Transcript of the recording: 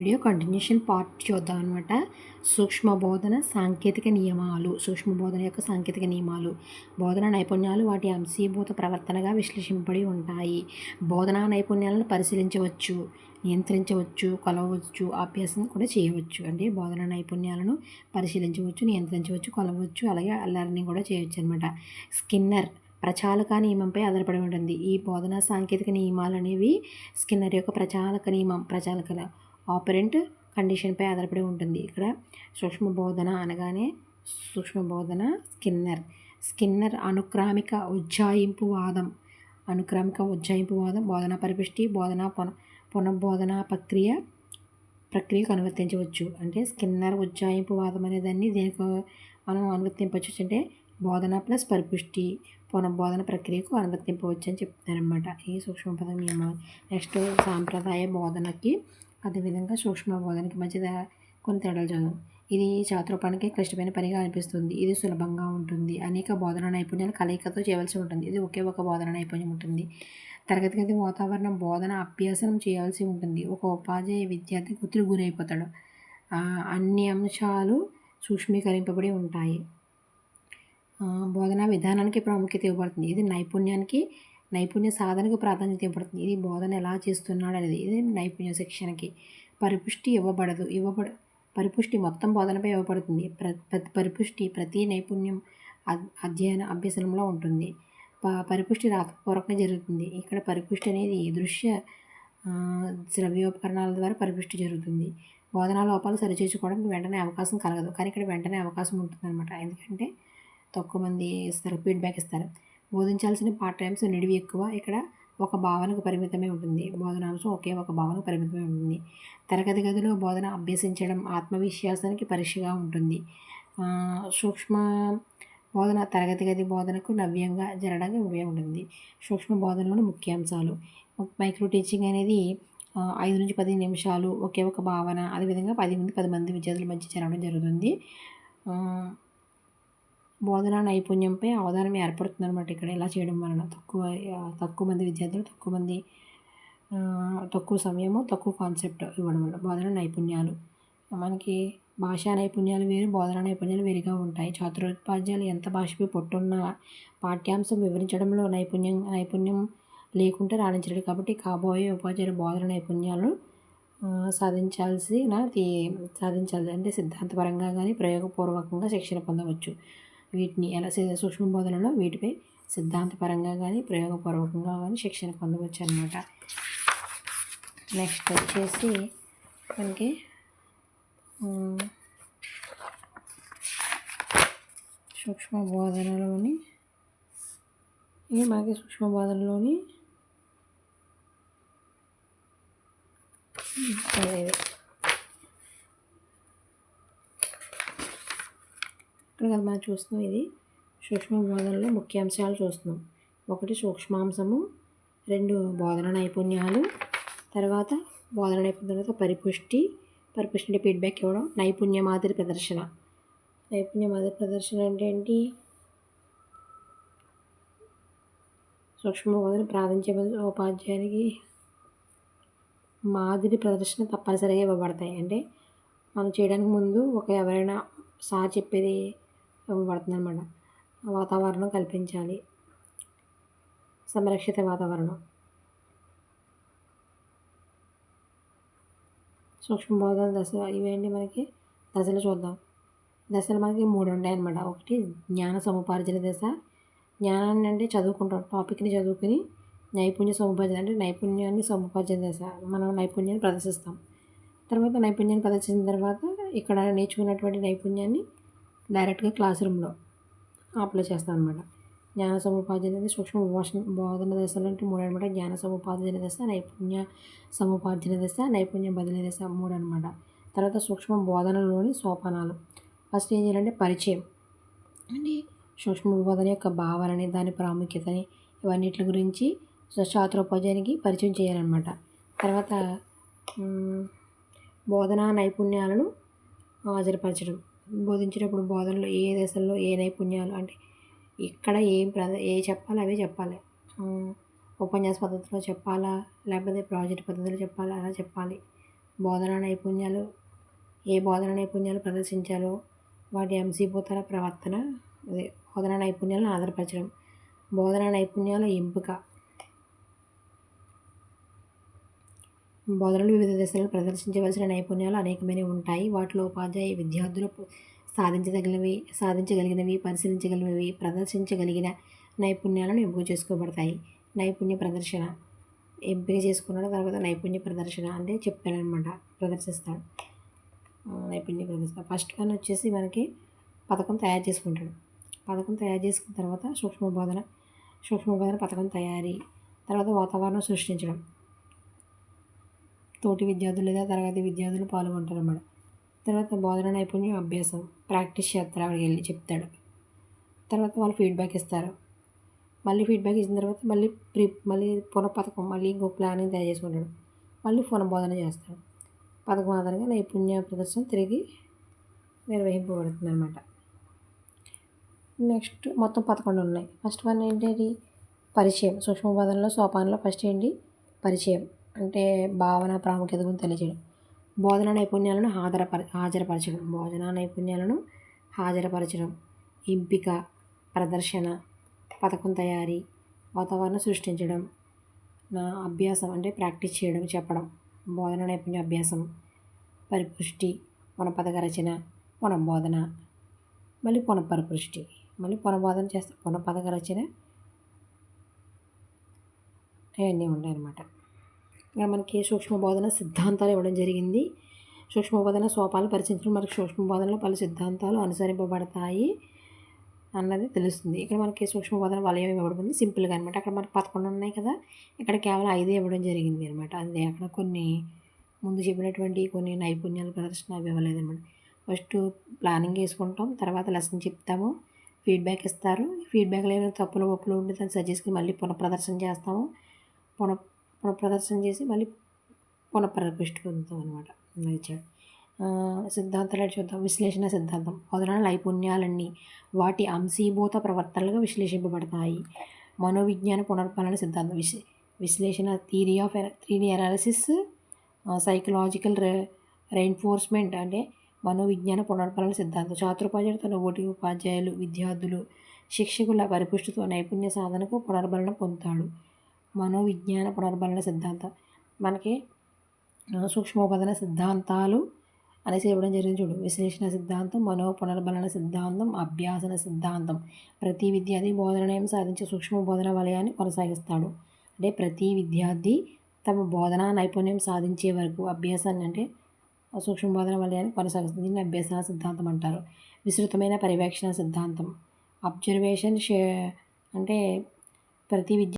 Video continuation part చూద్దాం అనమాట. సూక్ష్మ బోధన సాంకేతిక నియమాలు. సూక్ష్మ బోధన యొక్క సాంకేతిక నియమాలు. బోధన నైపుణ్యాలు వాటి అంశీభూత ప్రవర్తనగా విశ్లేషింపబడి ఉంటాయి. బోధనా నైపుణ్యాలను పరిశీలించవచ్చు, నియంత్రించవచ్చు, కొలవవచ్చు, అభ్యాసం కూడా చేయవచ్చు. అంటే బోధనా నైపుణ్యాలను పరిశీలించవచ్చు, నియంత్రించవచ్చు, కొలవచ్చు, అలాగే లెర్నింగ్ కూడా చేయవచ్చు అనమాట. స్కిన్నర్ ప్రచాలక నియమంపై ఆధారపడి ఉంటుంది. ఈ బోధనా సాంకేతిక నియమాలు అనేవి స్కిన్నర్ యొక్క ప్రచాలక ఆపరెంట్ కండిషన్పై ఆధారపడి ఉంటుంది. ఇక్కడ సూక్ష్మ బోధన అనగానే సూక్ష్మ బోధన స్కిన్నర్ అనుక్రామిక ఉజ్జాయింపువాదం బోధనా పరిపుష్టి బోధనా పునఃబోధనా ప్రక్రియకు అనువర్తించవచ్చు. అంటే స్కిన్నర్ ఉజ్జాయింపువాదం అనే దాన్ని దేనికి మనం అనువర్తింపవచ్చు అంటే బోధన ప్లస్ పరిపుష్టి పునఃబోధన ప్రక్రియకు అనువర్తింపవచ్చు అని చెప్తున్నారనమాట ఈ సూక్ష్మ బోధన నియమాలు. నెక్స్ట్ సాంప్రదాయ బోధనకి అదేవిధంగా సూక్ష్మ బోధనకి మధ్య కొన్ని తేడాలు చదువు. ఇది చాతురూపానికి క్లిష్టమైన పనిగా అనిపిస్తుంది. ఇది సులభంగా ఉంటుంది. అనేక బోధనా నైపుణ్యాలు కలయికతో చేయవలసి ఉంటుంది. ఇది ఒకే ఒక బోధన నైపుణ్యం ఉంటుంది. తరగతి గది వాతావరణం బోధన అభ్యాసం చేయాల్సి ఉంటుంది. ఒక ఉపాధ్యాయ విద్యార్థి ఒత్తిడి గురైపోతాడు. అన్ని అంశాలు సూక్ష్మీకరింపబడి ఉంటాయి. బోధనా విధానానికి ప్రాముఖ్యత ఇవ్వబడుతుంది. ఇది నైపుణ్య సాధనకు ప్రాధాన్యత ఇవ్వబడుతుంది. ఇది బోధన ఎలా చేస్తున్నాడు అనేది. ఇది నైపుణ్య శిక్షణకి. పరిపుష్టి మొత్తం బోధనపై ఇవ్వబడుతుంది. పరిపుష్టి ప్రతి నైపుణ్యం అభ్యసనంలో ఉంటుంది. పరిపుష్టి రాతపూర్వకంగా జరుగుతుంది. ఇక్కడ పరిపుష్టి అనేది దృశ్య శ్రవ్యోపకరణాల ద్వారా పరిపుష్టి జరుగుతుంది. బోధనా లోపాలు సరిచేసుకోవడానికి వెంటనే అవకాశం కలగదు, కానీ ఇక్కడ వెంటనే అవకాశం ఉంటుందన్నమాట. ఎందుకంటే తక్కువ మంది ఇస్తారు, ఫీడ్బ్యాక్ ఇస్తారు. బోధించాల్సిన పాఠ్యాంశం నిడివి ఎక్కువ. ఇక్కడ ఒక భావనకు పరిమితమే ఉంటుంది. బోధనాంశం ఒకే ఒక భావనకు పరిమితమే ఉంటుంది. తరగతి గదిలో బోధన అభ్యసించడం ఆత్మవిశ్వాసానికి పరీక్షగా ఉంటుంది. సూక్ష్మ బోధన తరగతి గది బోధనకు నవ్యంగా జరగడానికి ఉపయోగపడుతుంది. సూక్ష్మ బోధనలోని ముఖ్యాంశాలు. మైక్రో టీచింగ్ అనేది 5 నుంచి 10 నిమిషాలు ఒకే ఒక భావన, అదేవిధంగా 10 మంది విద్యార్థుల మధ్య జరగడం జరుగుతుంది. బోధనా నైపుణ్యంపై అవగాహన ఏర్పడుతుందన్నమాట. ఇక్కడ ఇలా చేయడం వలన తక్కువ మంది విద్యార్థులు తక్కువ సమయము తక్కువ కాన్సెప్ట్ ఇవ్వడం వల్ల. బోధనా నైపుణ్యాలు మనకి భాషా నైపుణ్యాలు వేరు, బోధనా నైపుణ్యాలు వేరుగా ఉంటాయి. చాతురోపాధ్యాయులు ఎంత భాషపై పట్టున్నా పాఠ్యాంశం వివరించడంలో నైపుణ్యం లేకుంటే రాణించలేడు. కాబట్టి కాబోయే ఉపాధ్యాయులు బోధన నైపుణ్యాలు సాధించాలి. అంటే సిద్ధాంతపరంగా కానీ ప్రయోగపూర్వకంగా శిక్షణ పొందవచ్చు. వీటిని ఎలా సూక్ష్మ బోధనలో వీటిపై సిద్ధాంతపరంగా కానీ ప్రయోగపూర్వకంగా కానీ శిక్షణ పొందవచ్చు అన్నమాట. నెక్స్ట్ వచ్చేసి మనకి సూక్ష్మ బోధనలోని ఇక్కడ కదా మనం చూస్తున్నాం. ఇది సూక్ష్మ బోధనలో ముఖ్యాంశాలు చూస్తున్నాం. 1 సూక్ష్మాంశము, 2 బోధన నైపుణ్యాలు, తర్వాత బోధన నైపుణ్యం తర్వాత పరిపుష్టి అంటే ఫీడ్బ్యాక్ ఇవ్వడం. నైపుణ్య మాదిరి ప్రదర్శన అంటే ఏంటి? సూక్ష్మ బోధన ప్రార్థించే ఉపాధ్యాయునికి మాదిరి ప్రదర్శన తప్పనిసరిగా ఇవ్వబడతాయి. అంటే మనం చేయడానికి ముందు ఎవరైనా సార్ చెప్పేది ఇవ్వబడుతుంది అన్నమాట. వాతావరణం కల్పించాలి, సంరక్షిత వాతావరణం. సూక్ష్మ బోధన దశ ఇవేంటి మనకి దశలు చూద్దాం. దశలు మనకి 3 ఉన్నాయన్నమాట. 1 జ్ఞాన సముపార్జన దశ. జ్ఞానాన్ని అంటే చదువుకుంటాం, టాపిక్ని చదువుకుని నైపుణ్య సముపార్జన అంటే నైపుణ్యాన్ని సముపార్జన దశ. మనం నైపుణ్యాన్ని ప్రదర్శిస్తాం. తర్వాత నైపుణ్యాన్ని ప్రదర్శించిన తర్వాత ఇక్కడ నేర్చుకున్నటువంటి నైపుణ్యాన్ని డైరెక్ట్గా క్లాస్ రూమ్లో అప్లై చేస్తాం అన్నమాట. జ్ఞాన సముపార్జన అనేది సూక్ష్మ బోధన దశలు అంటే 3 అనమాట. జ్ఞాన సముపార్జన దశ, నైపుణ్య సముపార్జన దశ, నైపుణ్య బదిలీ దశ 3 అనమాట. తర్వాత సూక్ష్మ బోధనలోని సోపానాలు. ఫస్ట్ ఏం చేయాలంటే పరిచయం. అంటే సూక్ష్మ బోధన యొక్క భావనని, దాని ప్రాముఖ్యతని, ఇవన్నిటి గురించి చాతురోపాధ్యాయునికి పరిచయం చేయాలన్నమాట. తర్వాత బోధనా నైపుణ్యాలను హాజరుపరచడం. బోధించేటప్పుడు బోధనలో ఏ దశల్లో ఏ నైపుణ్యాలు అంటే ఇక్కడ ఏ చెప్పాలో అవే చెప్పాలి. ఉపన్యాస పద్ధతిలో చెప్పాలా, లేకపోతే ప్రాజెక్ట్ పద్ధతిలో చెప్పాలా, అలా చెప్పాలి. బోధనా నైపుణ్యాలు బోధనా నైపుణ్యాలు ప్రదర్శించాలో వాటి అంశీభూత ప్రవర్తన బోధనా నైపుణ్యాలను ఆధారపరచడం. బోధనా నైపుణ్యాల ఎంపిక. బోధనలు వివిధ దశలలో ప్రదర్శించవలసిన నైపుణ్యాలు అనేకమైనవి ఉంటాయి. వాటిలో ఉపాధ్యాయ విద్యార్థులు సాధించగలిగినవి, పరిశీలించగలిగినవి, ప్రదర్శించగలిగిన నైపుణ్యాలను ఎంపిక చేసుకోబడతాయి. నైపుణ్య ప్రదర్శన. ఎంపిక చేసుకున్నాడు తర్వాత నైపుణ్య ప్రదర్శన అంటే చెప్తాడనమాట, ప్రదర్శిస్తాడు. నైపుణ్య ప్రదర్శన ఫస్ట్ వన్ వచ్చేసి మనకి పథకం తయారు చేసుకుంటాడు. పథకం తయారు చేసుకున్న తర్వాత సూక్ష్మ బోధన పథకం తయారీ, తర్వాత వాతావరణం సృష్టించడం. తోటి విద్యార్థులు లేదా తరగతి విద్యార్థులు పాల్గొంటారు అన్నమాట. తర్వాత బోధన నైపుణ్యం అభ్యాసం, ప్రాక్టీస్ చేస్తారు, అక్కడికి వెళ్ళి చెప్తాడు. తర్వాత వాళ్ళు ఫీడ్బ్యాక్ ఇస్తారు. మళ్ళీ ఫీడ్బ్యాక్ ఇచ్చిన తర్వాత మళ్ళీ పునఃపథకం, మళ్ళీ ఇంకో ప్లానింగ్ తయారు చేసుకుంటాడు. మళ్ళీ పునఃబోధన చేస్తాడు. పథకం ఆధారంగా నైపుణ్య ప్రదర్శన తిరిగి నిర్వహింపబడుతుంది అన్నమాట. నెక్స్ట్ మొత్తం 11 ఉన్నాయి. ఫస్ట్ వన్ ఏంటి? పరిచయం. సూక్ష్మ బోధనలో సోపానంలో ఫస్ట్ ఏంటి? పరిచయం అంటే భావన ప్రాముఖ్యత గురించి తెలియజేయడం. బోధనా నైపుణ్యాలను హాజరపరచడం. ఎంపిక, ప్రదర్శన, పథకం తయారీ, వాతావరణం సృష్టించడం. అభ్యాసం అంటే ప్రాక్టీస్ చేయడం, చెప్పడం. బోధనా నైపుణ్య అభ్యాసం, పరిపుష్టి, పునఃపథక రచన, పునఃబోధన, మళ్ళీ పునఃపరిపుష్టి, మళ్ళీ పునఃబోధన చేస్తే పునఃపథక రచన, ఇవన్నీ ఉంటాయన్నమాట. ఇక్కడ మనకి సూక్ష్మ బోధన సిద్ధాంతాలు ఇవ్వడం జరిగింది. సూక్ష్మ బోధన సోపాలు పరిచయించడం, మనకి సూక్ష్మ బోధనలో పలు సిద్ధాంతాలు అనుసరింపబడతాయి అన్నది తెలుస్తుంది. ఇక్కడ మనకి సూక్ష్మ బోధన వలయం ఇవ్వబడింది సింపుల్గా అనమాట. అక్కడ మనకి 11 ఉన్నాయి కదా, ఇక్కడ కేవలం 5 ఇవ్వడం జరిగింది అనమాట. అదే అక్కడ కొన్ని ముందు చెప్పినటువంటి కొన్ని నైపుణ్యాల ప్రదర్శన అవి ఇవ్వలేదన్నమాట. ఫస్ట్ ప్లానింగ్ వేసుకుంటాం, తర్వాత లెసన్ చెప్తాము, ఫీడ్బ్యాక్ ఇస్తారు. ఫీడ్బ్యాక్లో ఏమైనా తప్పులు ఒప్పులు ఉంటే దాన్ని సరి చేసుకుని మళ్ళీ పునఃప్రదర్శన చేస్తాము. పునఃప్రదర్శన చేసి మళ్ళీ పునఃపరిపుష్టి పొందుతాం అనమాట. ఇచ్చాడు. సిద్ధాంతాలు చూద్దాం. విశ్లేషణ సిద్ధాంతం. బోధనా నైపుణ్యాలన్నీ వాటి అంశీభూత ప్రవర్తనలుగా విశ్లేషింపబడతాయి. మనోవిజ్ఞాన పునర్పాలన సిద్ధాంతం. విశ్లేషణ theory of analysis, psychological reinforcement అంటే మనోవిజ్ఞాన పునర్పాలన సిద్ధాంతం. చాతురోపాధ్యాయుడు తన ఉపాధ్యాయులు, విద్యార్థులు, శిక్షకుల పరిపుష్టితో నైపుణ్య సాధనకు పునర్బలన పొందుతాడు. మనోవిజ్ఞాన పునర్బలన సిద్ధాంతం. మనకి సూక్ష్మోపాధన సిద్ధాంతాలు అనేసి ఇవ్వడం జరిగింది చూడు. విశ్లేషణ సిద్ధాంతం, మనో పునర్బలన సిద్ధాంతం, అభ్యాసన సిద్ధాంతం. ప్రతి విద్యార్థి బోధనయం సాధించే సూక్ష్మ బోధన వలయాన్ని కొనసాగిస్తాడు. అంటే ప్రతి విద్యార్థి తమ బోధనా నైపుణ్యం సాధించే వరకు అభ్యాసాన్ని అంటే సూక్ష్మ బోధన వలయాన్ని కొనసాగిస్తుంది. దీన్ని అభ్యాసన సిద్ధాంతం అంటారు. విస్తృతమైన పర్యవేక్షణ సిద్ధాంతం. అబ్జర్వేషన్ అంటే ప్రతి విద్య